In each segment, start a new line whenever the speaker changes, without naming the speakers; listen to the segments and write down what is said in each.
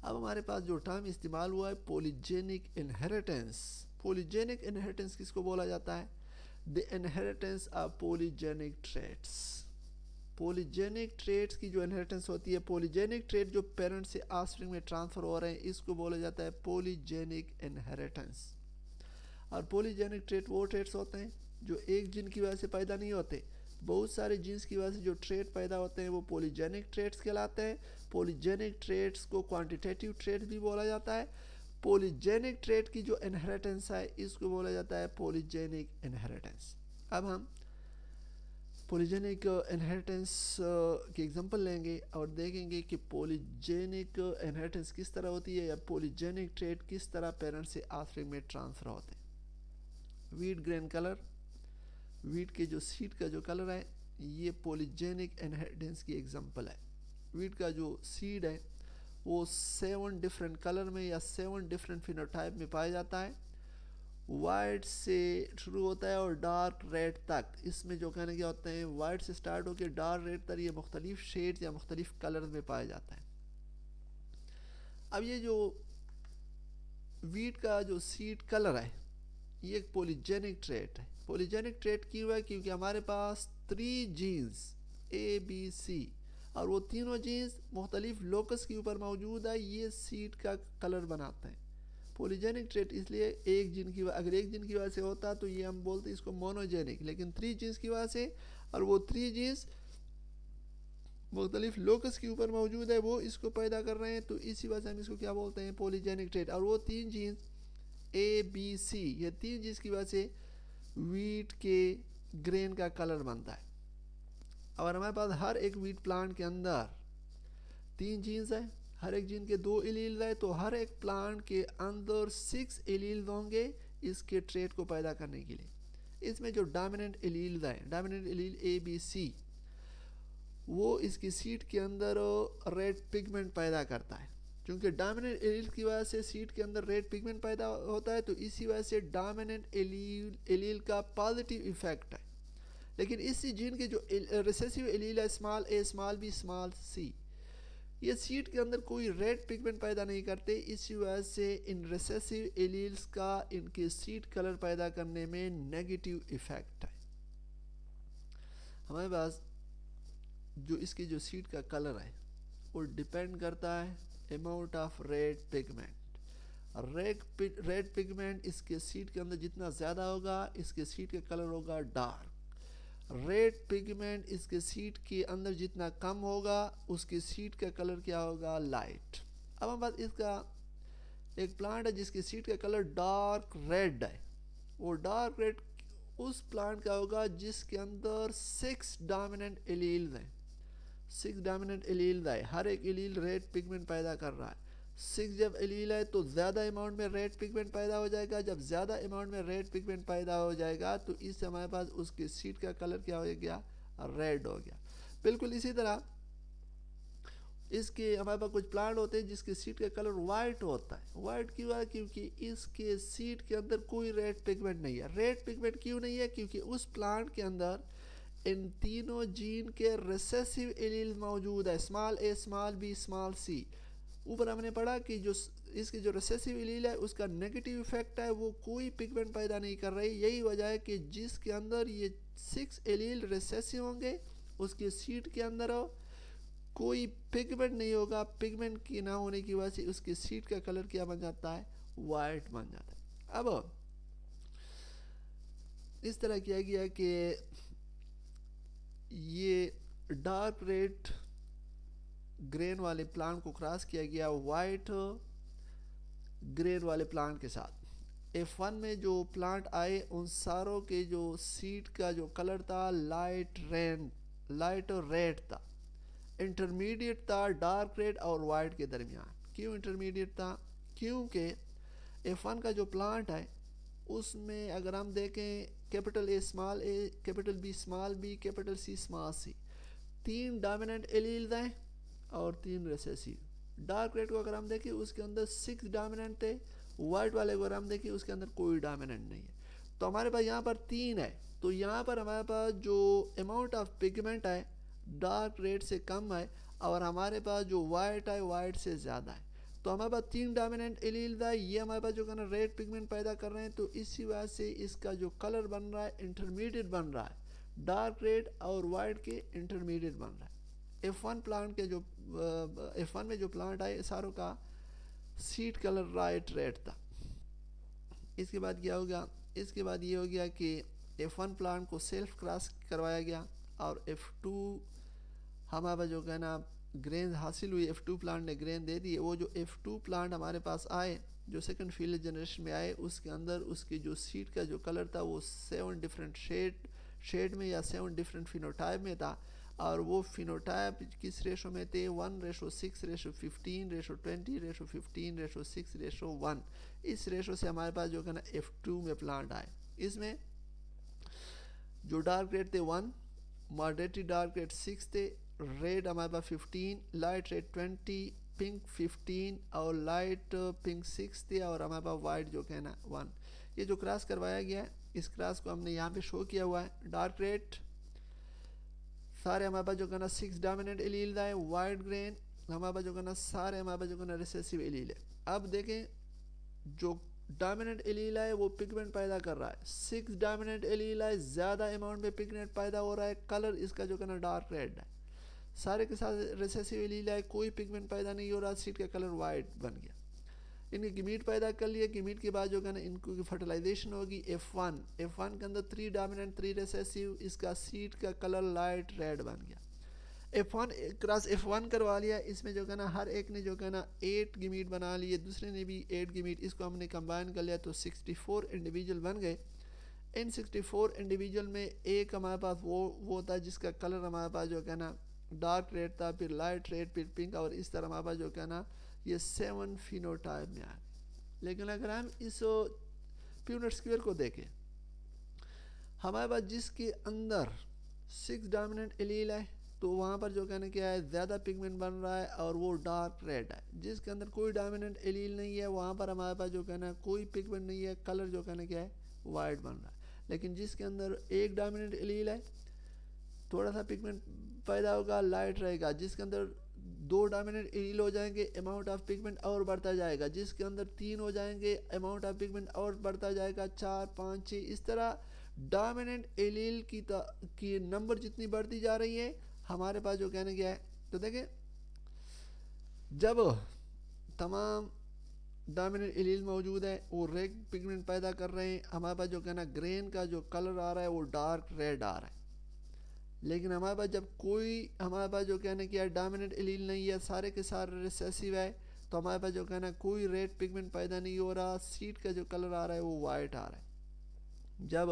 اب ہمارے پاس جو ٹرم استعمال ہوا ہے پولیجینک انہیریٹنس. پولیجینک انہیریٹنس کس کو بولا جاتا ہے؟ دی انہیریٹنس آف پولیجینک ٹریٹس. پولیجینک ٹریٹس کی جو انہیریٹنس ہوتی ہے، پولیجینک ٹریٹ جو پیرنٹ سے آفسپرنگ میں ٹرانسفر ہو رہے ہیں، اس کو بولا جاتا ہے پولیجینک انہیریٹنس. اور پولیجینک ٹریٹ وہ ٹریٹس ہوتے ہیں جو ایک جن کی وجہ سے پیدا نہیں ہوتے، بہت سارے جینس کی وجہ سے جو ٹریٹ پیدا ہوتے ہیں وہ پولیجینک ٹریٹس کہلاتے ہیں. پولیجینک ٹریٹس کو کوانٹیٹیو ٹریٹ بھی بولا جاتا ہے. پولیجینک ٹریٹ کی جو انہیریٹنس ہے اس کو بولا جاتا ہے پولیجینک انہیریٹنس. اب ہم پولیجینک انہیریٹنس کی ایگزامپل لیں گے اور دیکھیں گے کہ پولیجینک انہیریٹنس کس طرح ہوتی ہے یا پولیجینک ٹریٹ کس طرح پیرنٹ سے آفسپرنگ میں ٹرانسفر ہوتے ہیں. ویٹ گرین کلر، ویٹ کے جو سیڈ کا جو کلر ہے یہ پولیجینک انہیریٹنس کی ایگزامپل ہے. ویٹ کا جو سیڈ ہے وہ 7 ڈفرینٹ کلر میں یا 7 ڈفرینٹ فینوٹائپ میں پایا جاتا ہے. وائٹ سے شروع ہوتا ہے اور ڈارک ریڈ تک. اس میں جو کہنے کیا ہوتے ہیں، وائٹ سے سٹارٹ ہو کے ڈارک ریڈ تک یہ مختلف شیڈز یا مختلف کلر میں پایا جاتا ہے. اب یہ جو ویٹ کا جو سیڈ کلر ہے یہ ایک پولیجینک ٹریٹ ہے. پولیجینک ٹریٹ کیوں ہے؟ کیونکہ ہمارے پاس 3 جینز ABC اور وہ تینوں جینز مختلف لوکس کے اوپر موجود ہے، یہ سیڈ کا کلر بناتے ہیں. پولیجینک ٹریٹ اس لیے ایک جین کی اگر ایک جین کی وجہ سے ہوتا تو یہ ہم بولتے اس کو مونوجینک، لیکن 3 جینز کی وجہ سے اور وہ 3 جینز مختلف لوکس کے اوپر موجود ہے وہ اس کو پیدا کر رہے ہیں، تو اسی وجہ سے ہم اس کو کیا بولتے ہیں پولیجینک ٹریٹ. اور وہ 3 جینز ABC یہ 3 جینز کی وجہ سے ویٹ کے گرین کا کلر بنتا ہے. اور ہمارے پاس ہر ایک ویٹ پلانٹ کے اندر 3 جینز ہیں، ہر ایک جین کے 2 ایلیلز ہیں، تو ہر ایک پلانٹ کے اندر 6 ایلیلز ہوں گے اس کے ٹریٹ کو پیدا کرنے کے لیے. اس میں جو ڈومیننٹ ایلیلز ہیں، ڈومیننٹ ایلیل ABC وہ اس کی سیڈ کے اندر ریڈ پگمنٹ پیدا کرتا ہے. کیونکہ ڈومیننٹ ایلیل کی وجہ سے سیڈ کے اندر ریڈ پگمنٹ پیدا ہوتا ہے تو اسی وجہ سے ڈومیننٹ ایلیل کا پازیٹیو ایفیکٹ ہے. لیکن اسی جین کے جو ریسیسیو ایلیل ہے small A small B small C, یہ سیڈ کے اندر کوئی ریڈ پگمنٹ پیدا نہیں کرتے، اسی وجہ سے ان ریسیسیو ایلیلز کا ان کے سیڈ کلر پیدا کرنے میں نیگیٹیو ایفیکٹ ہے. ہمارے پاس جو اس کی جو سیڈ کا کلر ہے وہ ڈیپینڈ کرتا ہے amount of red pigment. Red pigment اس کے سیڈ کے اندر جتنا زیادہ ہوگا اس کے سیڈ کا کلر ہوگا ڈارک. ریڈ پگمنٹ اس کے سیڈ کے اندر جتنا کم ہوگا اس کے سیڈ کا کلر کیا ہوگا لائٹ. اب ہم بات اس کا ایک پلانٹ ہے جس کے سیڈ کا کلر ڈارک ریڈ ہے، وہ ڈارک ریڈ اس پلانٹ کا ہوگا جس کے اندر 6 ڈومیننٹ ایلیلز ہیں. 6 ڈومیننٹ ایلیل ہے، ہر ایک ایلیل ریڈ پگمنٹ پیدا کر رہا ہے. 6 جب ایلیل ہے تو زیادہ اماؤنٹ میں ریڈ پگمنٹ پیدا ہو جائے گا. جب زیادہ اماؤنٹ میں ریڈ پگمنٹ پیدا ہو جائے گا تو اس سے ہمارے پاس اس کے سیڈ کا کلر کیا ہو گیا، ریڈ ہو گیا. بالکل اسی طرح اس کے ہمارے پاس کچھ پلانٹ ہوتے ہیں جس کے سیڈ کا کلر وائٹ ہوتا ہے. وائٹ کیوں ہے؟ کیونکہ اس کے سیڈ کے اندر کوئی ریڈ پگمنٹ نہیں ہے. ریڈ پگمنٹ کیوں نہیں ہے؟ کیونکہ اس پلانٹ کے اندر ان تینوں جین کے ریسیسیو ایلیل موجود ہے، small A small B small C. اوپر ہم نے پڑھا کہ جو اس کی جو ریسیسیو ایلیل ہے اس کا نیگیٹو ایفیکٹ ہے، وہ کوئی پگمنٹ پیدا نہیں کر رہی. یہی وجہ ہے کہ جس کے اندر یہ 6 ایلیل ریسیسیو ہوں گے اس کے سیڈ کے اندر کوئی پگمنٹ نہیں ہوگا. پگمنٹ کی نہ ہونے کی وجہ سے اس کے سیڈ کا کلر کیا بن جاتا ہے، وائٹ بن جاتا ہے. اب اس طرح کیا گیا کہ یہ ڈارک ریڈ گرین والے پلانٹ کو کراس کیا گیا وائٹ گرین والے پلانٹ کے ساتھ. F1 میں جو پلانٹ آئے ان ساروں کے جو سیڈ کا جو کلر تھا لائٹ ریڈ تھا. انٹرمیڈیٹ تھا ڈارک ریڈ اور وائٹ کے درمیان. کیوں انٹرمیڈیٹ تھا؟ کیونکہ F1 کا جو پلانٹ ہے اس میں اگر ہم دیکھیں capital A small A, capital B small B, capital C small C, 3 dominant alleles ہیں اور 3 ریسیسیو. ڈارک ریڈ کو اگر ہم دیکھیں اس کے اندر 6 ڈومیننٹ تھے، وائٹ والے کو اگر ہم دیکھیں اس کے اندر کوئی ڈومیننٹ نہیں ہے. تو ہمارے پاس یہاں پر 3 ہے، تو یہاں پر ہمارے پاس جو اماؤنٹ آف پگمنٹ ہے ڈارک ریڈ سے کم ہے اور ہمارے پاس جو وائٹ ہے وائٹ سے زیادہ ہے. تو ہمارے پاس 3 ڈومیننٹ ایلیلز ہے، یہ ہمارے پاس جو کہ نا ریڈ پگمنٹ پیدا کر رہے ہیں، تو اسی وجہ سے اس کا جو کلر بن رہا ہے انٹرمیڈیٹ بن رہا ہے، ڈارک ریڈ اور وائٹ کے انٹرمیڈیٹ بن رہا ہے۔ F1 پلانٹ کے جو F1 میں جو پلانٹ آئے ساروں کا سیڈ کلر رائٹ ریڈ تھا۔ اس کے بعد کیا ہو گیا، اس کے بعد یہ ہو گیا کہ F1 پلانٹ کو سیلف کراس کروایا گیا اور F2 ہمارے پاس جو کہ نا گرین حاصل ہوئی، F2 پلانٹ نے گرین دے دی۔ وہ جو F2 پلانٹ ہمارے پاس آئے جو سیکنڈ فیلڈ جنریشن میں آئے، اس کے اندر اس کی جو سیڈ کا جو کلر تھا وہ 7 ڈیفرنٹ شیڈ میں یا 7 ڈیفرنٹ فینوٹائپ میں تھا، اور وہ فینوٹائپ کس ریشو میں تھے؟ 1:6:15:20:15:15:6:1۔ اس ریشو سے ہمارے پاس جو کہ نا F2 میں پلانٹ آئے۔ اس میں جو ڈارک ریڈ تھے 1، ماڈریٹلی ڈارک ریڈ 6 تھے، ریڈ ہمارے پاس 15، لائٹ ریڈ 20، پنک 15 اور لائٹ پنک 6 تھے، اور ہمارے پاس وائٹ جو کہ نا 1۔ یہ جو کراس کروایا گیا ہے، اس کراس کو ہم نے یہاں پہ شو کیا ہوا ہے۔ ڈارک ریڈ سارے ہمارے پاس جو کہ نا 6 ڈومیننٹ ایلیل ہے، وائٹ گرین ہمارے پاس جو کہ نا سارے ہمارے پاس جو کہ نا ریسیسیو ایلیل ہے۔ اب دیکھیں جو ڈومیننٹ ایلیل ہے وہ پگمنٹ پیدا کر رہا ہے، 6 ڈومیننٹ ایلیل ہے، زیادہ اماؤنٹ میں پگمنٹ پیدا ہو رہا ہے، کلر اس کا جو کہ نا ڈارک ریڈ ہے۔ سارے کے ساتھ ریسیسیو ایلیل ہے، کوئی پگمنٹ پیدا نہیں ہو رہا، سیڈ کا کلر وائٹ بن گیا۔ ان کی گمیٹ پیدا کر لیے، گمیٹ کے بعد جو کہ نا ان کو فرٹیلائزیشن ہوگی F1 کے اندر 3 ڈومیننٹ 3 ریسیسیو، اس کا سیڈ کا کلر لائٹ ریڈ بن گیا۔ F1 کراس F1 کروا لیا، اس میں جو کہ نا ہر ایک نے جو کہ نا 8 گمیٹ بنا لیے، دوسرے نے بھی 8 گمیٹ، اس کو ہم نے کمبائن کر لیا تو 64 انڈیویجول بن گئے۔ ان 64 انڈیویجول میں ایک ہمارے پاس وہ تھا جس کا کلر ہمارے پاس جو کہ نا ڈارک ریڈ تھا، پھر لائٹ ریڈ، پھر پنک، اور اس طرح ہمارے پاس جو کہ نا یہ 7 فینوٹائپ میں آئے۔ لیکن اگر ہم اس پیونٹ اسکوئر کو دیکھیں، ہمارے پاس جس کے اندر 6 ڈومیننٹ ایلیل ہے تو وہاں پر جو کہنا کیا ہے زیادہ پگمنٹ بن رہا ہے اور وہ ڈارک ریڈ ہے۔ جس کے اندر کوئی ڈومیننٹ ایلیل نہیں ہے وہاں پر ہمارے پاس جو کہنا کوئی پگمنٹ نہیں ہے، کلر جو کہنا کیا ہے وائٹ بن رہا ہے۔ لیکن جس کے اندر ایک ڈومیننٹ ایلیل ہے تھوڑا سا پگمنٹ پیدا ہوگا، لائٹ رہے گا۔ جس کے اندر 2 ڈومیننٹ ایلیل ہو جائیں گے، اماؤنٹ آف پگمنٹ اور بڑھتا جائے گا۔ جس کے اندر 3 ہو جائیں گے، اماؤنٹ آف پگمنٹ اور بڑھتا جائے گا، 4 5 6 اس طرح ڈومیننٹ ایلیل کی نمبر جتنی بڑھتی جا رہی ہے ہمارے پاس جو کہنے گیا ہے۔ تو دیکھیں جب تمام ڈومیننٹ ایلیل موجود ہے وہ ریڈ پگمنٹ پیدا کر رہے ہیں، ہمارے پاس جو کہنا گرین کا جو کلر آ رہا ہے وہ ڈارک ریڈ آ رہا ہے۔ لیکن ہمارے پاس جب کوئی ہمارے پاس جو کہنا کیا ہے ڈومیننٹ ایلیل نہیں ہے، سارے کے سارے ریسیسیو ہے، تو ہمارے پاس جو کہنا کوئی ریڈ پگمنٹ پیدا نہیں ہو رہا، سیڈ کا جو کلر آ رہا ہے وہ وائٹ آ رہا ہے۔ جب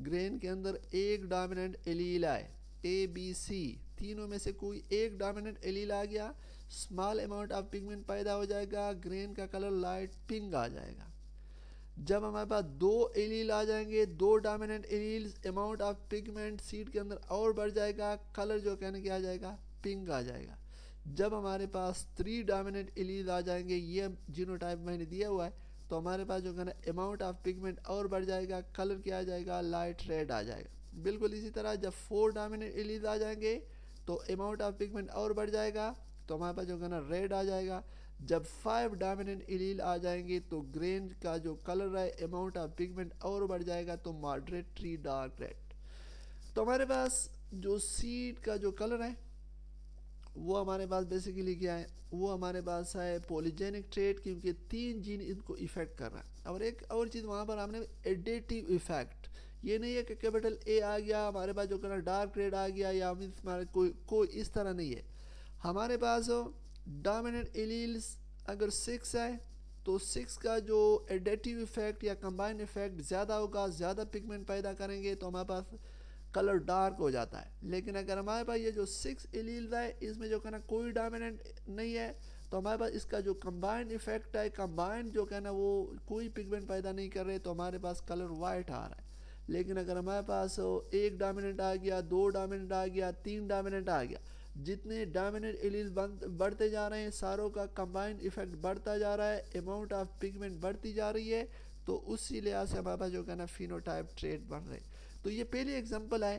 گرین کے اندر ایک ڈومیننٹ ایلیل آئے، ABC تینوں میں سے کوئی ایک ڈومیننٹ ایلیل آ گیا، اسمال اماؤنٹ آف پگمنٹ پیدا ہو جائے گا، گرین کا کلر لائٹ پنک آ جائے گا۔ جب ہمارے پاس 2 ایلیل آ جائیں گے، 2 dominant allele, amount of pigment seed کے اندر اور بڑھ جائے گا، کلر جو کہنے کیا آ جائے گا پنک آ جائے گا۔ جب ہمارے پاس 3 ڈومیننٹ ایلیل آ جائیں گے، یہ جینوٹائپ میں نے دیا ہوا ہے، تو ہمارے پاس جو کہنا اماؤنٹ آف پگمنٹ اور بڑھ جائے گا، کلر کیا آ جائے گا لائٹ ریڈ آ جائے گا۔ بالکل اسی طرح جب 4 ڈومیننٹ ایلیل آ جائیں گے تو اماؤنٹ آف پگمنٹ اور بڑھ جائے گا، تو ہمارے پاس جو کہنا ریڈ آ جائے گا۔ جب 5 ڈومیننٹ ایلیل آ جائیں گے تو گرین کا جو کلر ہے اماؤنٹ آف پگمنٹ اور بڑھ جائے گا، تو ماڈریٹلی ڈارک ریڈ۔ تو ہمارے پاس جو سیڈ کا جو کلر ہے وہ ہمارے پاس بیسیکلی کیا ہے، وہ ہمارے پاس ہے پولیجینک ٹریٹ، کیونکہ 3 جین ان کو ایفیکٹ کر رہا ہے۔ اور ایک اور چیز وہاں پر ہم نے ایڈیٹیو ایفیکٹ، یہ نہیں ہے کہ کیپٹل A آ گیا ہمارے پاس جو کہنا ڈارک ریڈ آ گیا، یا ہمارے کوئی اس طرح نہیں ہے۔ ہمارے پاس ڈومیننٹ ایلیلز اگر 6 ہے تو 6 کا جو ایڈیٹیو ایفیکٹ یا کمبائن ایفیکٹ زیادہ ہوگا، زیادہ پگمنٹ پیدا کریں گے تو ہمارے پاس کلر ڈارک ہو جاتا ہے۔ لیکن اگر ہمارے پاس یہ جو 6 ایلیلز ہے اس میں جو کہنا کوئی ڈومیننٹ نہیں ہے تو ہمارے پاس اس کا جو کمبائن ایفیکٹ ہے، کمبائن جو کہنا وہ کوئی پگمنٹ پیدا نہیں کر رہے، تو ہمارے پاس کلر وائٹ آ رہا ہے۔ لیکن اگر ہمارے پاس 1 ڈومیننٹ آ گیا، 2 ڈومیننٹ آ گیا، 3 ڈومیننٹ آ گیا، جتنے ڈومیننٹ ایلیل بڑھتے جا رہے ہیں ساروں کا کمبائن ایفیکٹ بڑھتا جا رہا ہے، اماؤنٹ آف پگمنٹ بڑھتی جا رہی ہے، تو اسی لحاظ سے ہمارے پاس جو کہنا فینوٹائپ ٹریٹ بن رہے ہیں۔ تو یہ پہلی ایگزامپل ہے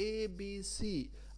ABC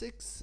6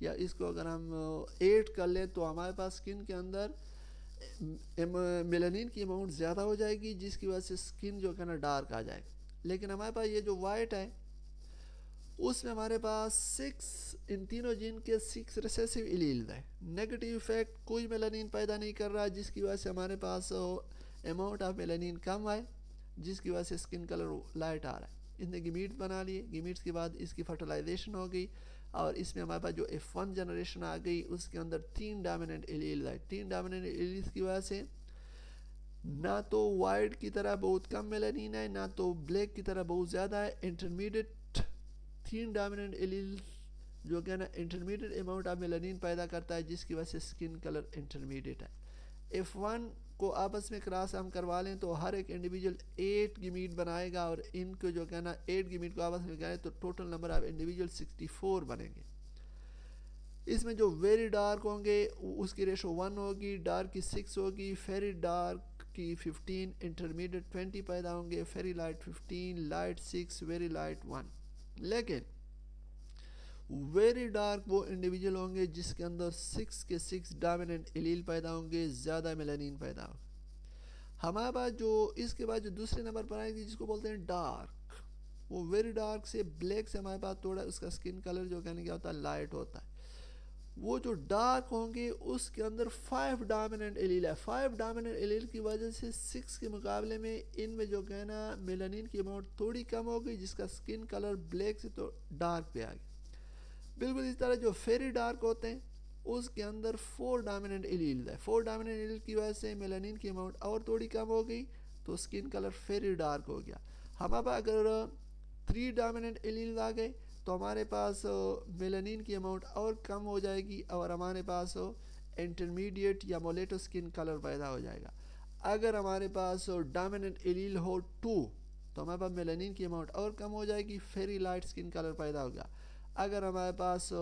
یا اس کو اگر ہم 8 کر لیں تو ہمارے پاس اسکن کے اندر میلانین کی اماؤنٹ زیادہ ہو جائے گی، جس کی وجہ سے اسکن جو ہے نا ڈارک آ جائے گا۔ لیکن ہمارے پاس یہ جو وائٹ ہے اس میں ہمارے پاس 6 ان تینوں جین کے 6 ریسیسیو ایلیلز ہے۔ نیگیٹو ایفیکٹ کوئی میلانین پیدا نہیں کر رہا، جس کی وجہ سے ہمارے پاس اماؤنٹ آف میلانین کم آئے، جس کی وجہ سے اسکن کلر لائٹ آ رہا ہے۔ اس نے گیمیٹ بنا لیے، گیمیٹس کے بعد اس کی فرٹیلائزیشن ہو گئی، اور اس میں ہمارے پاس جو F1 جنریشن آ گئی اس کے اندر 3 ڈومیننٹ ایلیل ہے۔ 3 ڈومیننٹ ایلیلز کی وجہ سے نہ تو وائٹ کی طرح بہت کم میلانین ہے، نہ تو بلیک کی طرح بہت زیادہ ہے، انٹرمیڈیٹ 3 ڈومیننٹ ایلیل جو کہ نا انٹرمیڈیٹ اماؤنٹ آف میلانین پیدا کرتا ہے، جس کی وجہ سے اسکن کلر انٹرمیڈیٹ ہے۔ F1 کو آپس میں کراس ہم کروا لیں تو ہر ایک انڈیویجول 8 گیمیٹ بنائے گا، اور ان کو جو کہ نا 8 گیمیٹ کو آپس میں کریں تو ٹوٹل نمبر آف انڈیویجول 64 بنیں گے۔ اس میں جو ویری ڈارک ہوں گے اس کی ریشو 1 ہوگی، ڈارک کی 6 ہوگی، فیری ڈارک کی 15، انٹرمیڈیٹ 20 پیدا ہوں گے، fairly light 15، light 6، very light 1۔ لیکن ویری ڈارک وہ انڈیویجول ہوں گے جس کے اندر 6 کے 6 ڈومیننٹ ایلیل پیدا ہوں گے، زیادہ میلانین پیدا ہوگا۔ ہمارے پاس جو اس کے بعد جو دوسرے نمبر پر آئے گی جس کو بولتے ہیں ڈارک، وہ ویری ڈارک سے بلیک سے ہمارے پاس تھوڑا اس کا اسکن کلر جو کہنے کیا ہوتا ہے لائٹ ہوتا ہے۔ وہ جو ڈارک ہوں گے اس کے اندر 5 ڈومیننٹ ایلیل ہے۔ 5 ڈومیننٹ ایلیل کی وجہ سے 6 کے مقابلے میں ان میں جو کہنا میلانین کی اماؤنٹ تھوڑی کم ہوگی، جس کا اسکن کلر بلیک سے تو ڈارک پہ آ گیا۔ بالکل اس طرح جو فیری ڈارک ہوتے ہیں اس کے اندر 4 ڈومیننٹ ایلیل ہے۔ 4 ڈومیننٹ ایلیل کی وجہ سے میلانین کی اماؤنٹ اور تھوڑی کم ہو گئی تو اسکن کلر فیری ڈارک ہو گیا۔ ہمارے پاس اگر 3 ڈومیننٹ ایلیل آ گئے تو ہمارے پاس میلانین کی اماؤنٹ اور کم ہو جائے گی، اور ہمارے پاس انٹرمیڈیٹ یا مولیٹو اسکن کلر پیدا ہو جائے گا۔ اگر ہمارے پاس ڈومیننٹ ایلیل ہو 2 تو ہمارے پاس میلانین کی اماؤنٹ اور کم ہو جائے گی، فیری لائٹ اسکن کلر پیدا ہوگا۔ اگر ہمارے پاس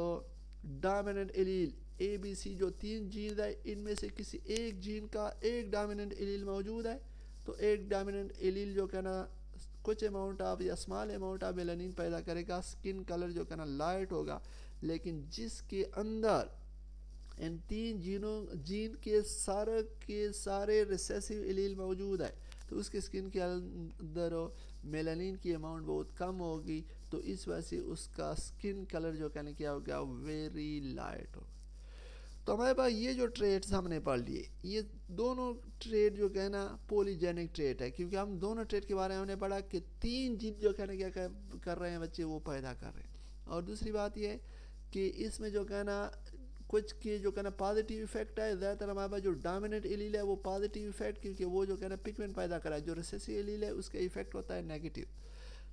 ڈومیننٹ ایلیل ABC جو 3 جینز ہے ان میں سے کسی ایک جین کا ایک ڈومیننٹ ایلیل موجود ہے تو ایک ڈومیننٹ ایلیل جو کہنا کچھ اماؤنٹ آف یا اسمال اماؤنٹ آف میلانین پیدا کرے گا، اسکن کلر جو کہنا لائٹ ہوگا۔ لیکن جس کے اندر ان 3 جین کے سارے ریسیسیو ایلیل موجود ہے تو اس کے اسکن کے اندر میلانین کی اماؤنٹ بہت کم ہوگی، تو اس وجہ سے اس کا اسکن کلر جو کہنے کیا ہوگا ویری لائٹ ہوگا۔ تو ہمارے پاس یہ جو ٹریٹس ہم نے پڑھ لیے، یہ دونوں ٹریٹ جو کہنا پولیجینک ٹریٹ ہے، کیونکہ ہم دونوں ٹریٹ کے بارے میں ہم نے پڑھا کہ 3 جین جو کہنے کیا کر رہے ہیں بچے وہ پیدا کر رہے ہیں۔ اور دوسری بات یہ ہے کہ اس میں جو کہنا کچھ کے جو کہنا پازیٹیو ایفیکٹ ہے، زیادہ تر ہمارے پاس جو ڈومیننٹ ایلیل ہے وہ پازیٹیو ایفیکٹ، کیونکہ وہ جو کہنا پگمنٹ پیدا کرا ہے۔ جو ریسیسیو ایلیل ہے اس کا ایفیکٹ ہوتا ہے نیگیٹیو۔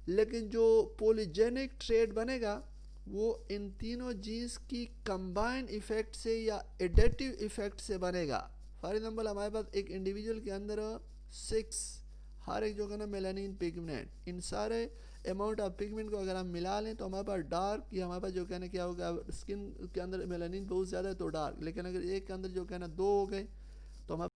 لیکن جو پولیجینک ٹریٹ بنے گا وہ ان تینوں جینز کی کمبائن ایفیکٹ سے یا ایڈیٹیو ایفیکٹ سے بنے گا۔ فار ایگزامپل ہمارے پاس ایک انڈیویجول کے اندر 6 ہر ایک جو کہنا میلانین پگمنٹ، ان سارے اماؤنٹ آف پگمنٹ کو اگر ہم ملا لیں تو ہمارے پاس ڈارک یا ہمارے پاس جو کہنا کیا ہوگا اسکن کے اندر میلانین بہت زیادہ ہے تو ڈارک، لیکن اگر ایک کے اندر جو کہنا 2 ہو گئے تو ہمارے